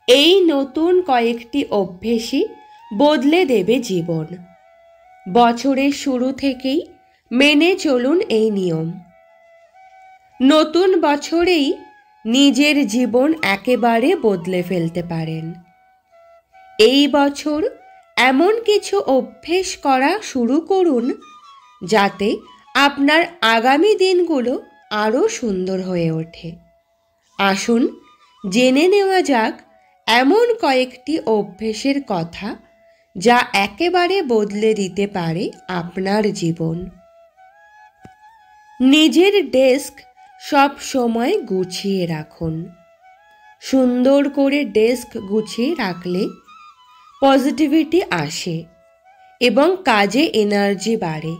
এই নতুন কয়েকটি অভ্যেসই বদলে দেবে জীবন। বছরের শুরু থেকেই মেনে চলুন এই নিয়ম। নতুন বছরেই নিজের জীবন একেবারে বদলে ফেলতে পারেন। এই বছর এমন কিছু অভ্যেস করা শুরু করুন যাতে আপনার আগামী দিনগুলো আরও সুন্দর হয়ে ওঠে। আসুন জেনে নেওয়া যাক এমন কয়েকটি অভ্যেসের কথা যা একেবারে বদলে দিতে পারে আপনার জীবন। নিজের ডেস্ক সব সময় গুছিয়ে রাখুন। সুন্দর করে ডেস্ক গুছিয়ে রাখলে পজিটিভিটি আসে এবং কাজে এনার্জি বাড়ে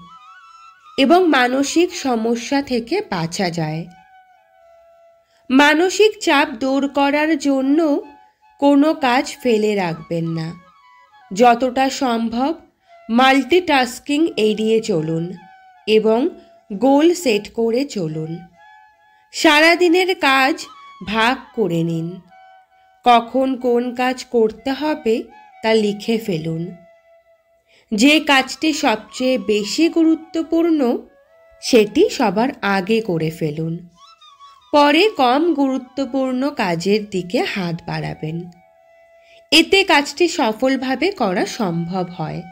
এবং মানসিক সমস্যা থেকে বাঁচা যায়। মানসিক চাপ দূর করার জন্য কোনো কাজ ফেলে রাখবেন না। যতটা সম্ভব মাল্টিটাস্কিং এড়িয়ে চলুন এবং গোল সেট করে চলুন। সারাদিনের কাজ ভাগ করে নিন। কখন কোন কাজ করতে হবে তা লিখে ফেলুন। যে কাজটি সবচেয়ে বেশি গুরুত্বপূর্ণ সেটি সবার আগে করে ফেলুন। পরে কম গুরুত্বপূর্ণ কাজের দিকে হাত বাড়াবেন। এতে কাজটি সফলভাবে করা সম্ভব হয়।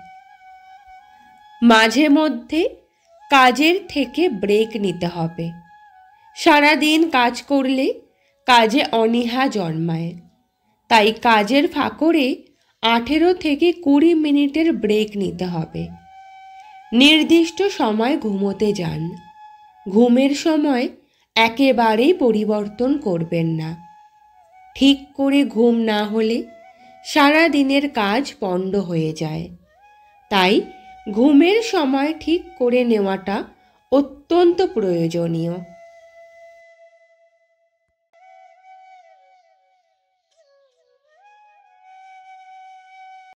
মাঝে মধ্যে কাজের থেকে ব্রেক নিতে হবে। সারাদিন কাজ করলে কাজে অনীহা জন্মায়, তাই কাজের ফাঁকরে 18 থেকে 20 মিনিটের ব্রেক নিতে হবে। নির্দিষ্ট সময় ঘুমোতে যান। ঘুমের সময় একেবারেই পরিবর্তন করবেন না। ঠিক করে ঘুম না হলে সারা দিনের কাজ পণ্ড হয়ে যায়। তাই ঘুমের সময় ঠিক করে নেওয়াটা অত্যন্ত প্রয়োজনীয়।